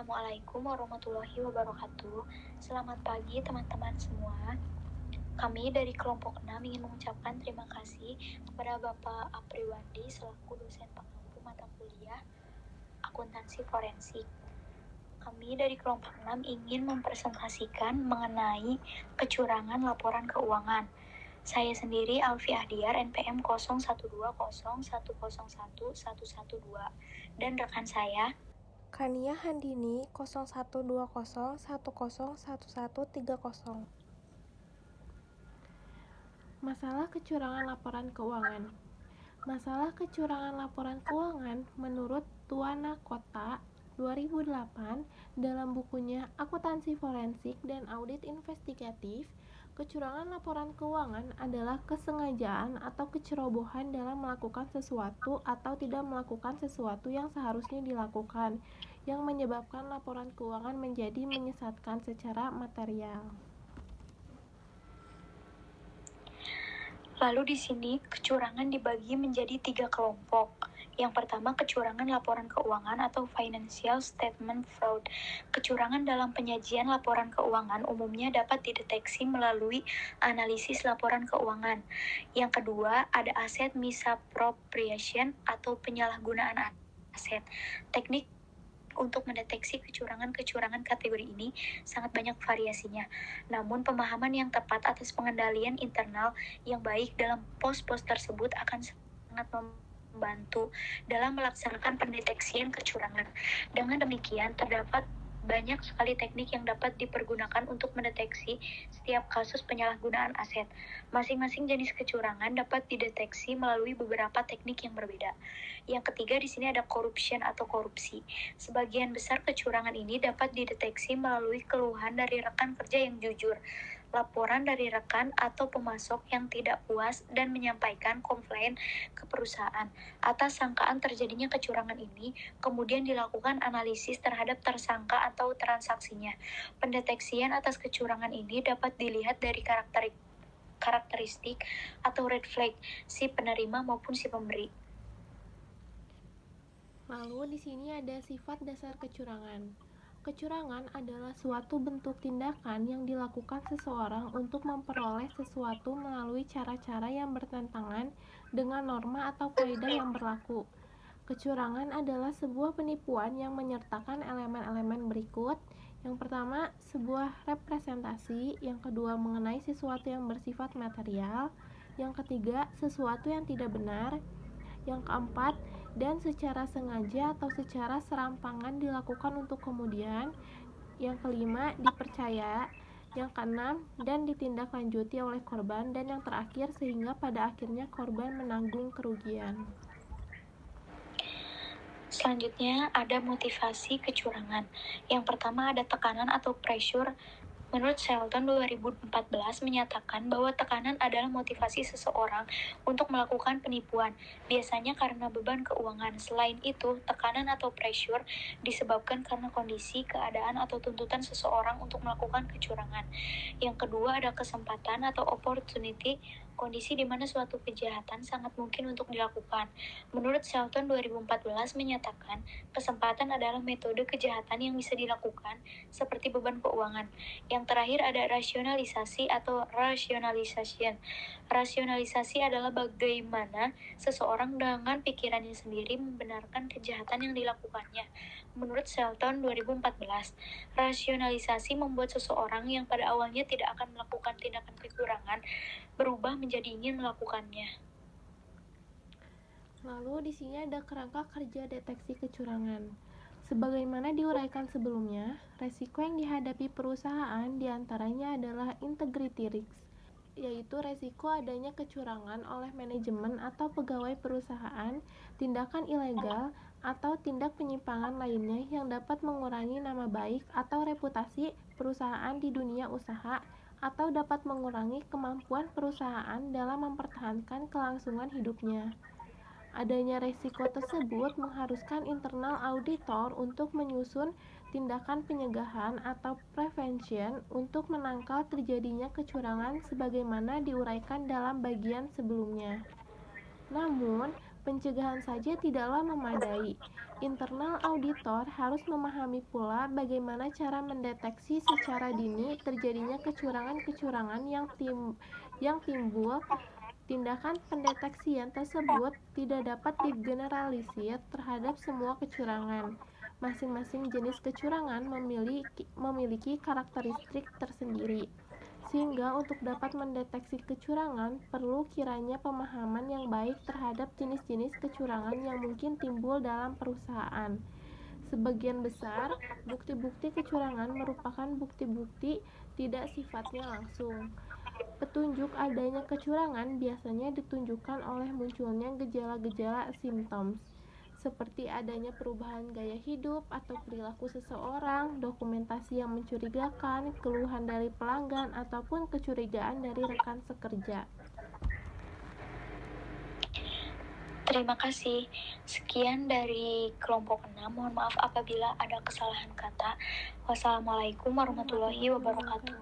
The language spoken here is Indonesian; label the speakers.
Speaker 1: Assalamualaikum warahmatullahi wabarakatuh. Selamat pagi teman-teman semua. Kami dari kelompok 6 ingin mengucapkan terima kasih kepada Bapak Apriwandi selaku dosen pengampu mata kuliah akuntansi forensik. Kami dari kelompok 6 ingin mempresentasikan mengenai kecurangan laporan keuangan. Saya sendiri Alfi Ahdiar NPM 012010111112 dan rekan saya
Speaker 2: Kania Handini 012010111130. Masalah kecurangan laporan keuangan. Masalah kecurangan laporan keuangan menurut Tuana Kota 2008 dalam bukunya Akuntansi Forensik dan Audit Investigatif, kecurangan laporan keuangan adalah kesengajaan atau kecerobohan dalam melakukan sesuatu atau tidak melakukan sesuatu yang seharusnya dilakukan, yang menyebabkan laporan keuangan menjadi menyesatkan secara material.
Speaker 1: Lalu di sini kecurangan dibagi menjadi 3 kelompok. Yang pertama, kecurangan laporan keuangan atau financial statement fraud. Kecurangan dalam penyajian laporan keuangan umumnya dapat dideteksi melalui analisis laporan keuangan. Yang kedua, ada aset misappropriation atau penyalahgunaan aset. Teknik untuk mendeteksi kecurangan-kecurangan kategori ini sangat banyak variasinya. Namun pemahaman yang tepat atas pengendalian internal yang baik dalam pos-pos tersebut akan sangat membantu dalam melaksanakan pendeteksian kecurangan. Dengan demikian, terdapat banyak sekali teknik yang dapat dipergunakan untuk mendeteksi setiap kasus penyalahgunaan aset. Masing-masing jenis kecurangan dapat dideteksi melalui beberapa teknik yang berbeda. Yang ketiga di sini ada corruption atau korupsi. Sebagian besar kecurangan ini dapat dideteksi melalui keluhan dari rekan kerja yang jujur, laporan dari rekan atau pemasok yang tidak puas dan menyampaikan komplain ke perusahaan. Atas sangkaan terjadinya kecurangan ini, kemudian dilakukan analisis terhadap tersangka atau transaksinya. Pendeteksian atas kecurangan ini dapat dilihat dari karakteristik atau red flag si penerima maupun si pemberi.
Speaker 2: Lalu di sini ada sifat dasar kecurangan. Kecurangan adalah suatu bentuk tindakan yang dilakukan seseorang untuk memperoleh sesuatu melalui cara-cara yang bertentangan dengan norma atau kaidah yang berlaku. Kecurangan adalah sebuah penipuan yang menyertakan elemen-elemen berikut. Yang pertama, sebuah representasi. Yang kedua, mengenai sesuatu yang bersifat material. Yang ketiga, sesuatu yang tidak benar. Yang keempat, dan secara sengaja atau secara serampangan dilakukan untuk kemudian. Yang kelima, dipercaya. Yang keenam, dan ditindaklanjuti oleh korban. Dan yang terakhir, sehingga pada akhirnya korban menanggung kerugian.
Speaker 1: Selanjutnya ada motivasi kecurangan. Yang pertama ada tekanan atau pressure. Menurut Shelton 2014 menyatakan bahwa tekanan adalah motivasi seseorang untuk melakukan penipuan, biasanya karena beban keuangan. Selain itu, tekanan atau pressure disebabkan karena kondisi, keadaan, atau tuntutan seseorang untuk melakukan kecurangan. Yang kedua ada kesempatan atau opportunity, kondisi di mana suatu kejahatan sangat mungkin untuk dilakukan. Menurut Shelton 2014 menyatakan, kesempatan adalah metode kejahatan yang bisa dilakukan, seperti beban keuangan. Yang terakhir ada rasionalisasi atau rationalization. Rasionalisasi adalah bagaimana seseorang dengan pikirannya sendiri membenarkan kejahatan yang dilakukannya. Menurut Shelton 2014, rasionalisasi membuat seseorang yang pada awalnya tidak akan melakukan tindakan kecurangan berubah menjadi ingin melakukannya.
Speaker 2: Lalu di sini ada kerangka kerja deteksi kecurangan. Sebagaimana diuraikan sebelumnya, resiko yang dihadapi perusahaan diantaranya adalah integrity risk, yaitu resiko adanya kecurangan oleh manajemen atau pegawai perusahaan, tindakan ilegal, atau tindak penyimpangan lainnya yang dapat mengurangi nama baik atau reputasi perusahaan di dunia usaha, atau dapat mengurangi kemampuan perusahaan dalam mempertahankan kelangsungan hidupnya. Adanya resiko tersebut mengharuskan internal auditor untuk menyusun tindakan pencegahan atau prevention untuk menangkal terjadinya kecurangan sebagaimana diuraikan dalam bagian sebelumnya. Namun, Pencegahan saja tidaklah memadai. Internal auditor harus memahami pula bagaimana cara mendeteksi secara dini terjadinya kecurangan-kecurangan yang timbul. Tindakan pendeteksian tersebut tidak dapat digeneralisir terhadap semua kecurangan. Masing-masing jenis kecurangan memiliki karakteristik tersendiri, sehingga untuk dapat mendeteksi kecurangan perlu kiranya pemahaman yang baik terhadap jenis-jenis kecurangan yang mungkin timbul dalam perusahaan. Sebagian besar bukti-bukti kecurangan merupakan bukti-bukti tidak sifatnya langsung. Petunjuk adanya kecurangan biasanya ditunjukkan oleh munculnya gejala-gejala simptoms, seperti adanya perubahan gaya hidup atau perilaku seseorang, dokumentasi yang mencurigakan, keluhan dari pelanggan, ataupun kecurigaan dari rekan sekerja.
Speaker 1: Terima kasih. Sekian dari kelompok 6. Mohon maaf apabila ada kesalahan kata. Wassalamualaikum warahmatullahi wabarakatuh.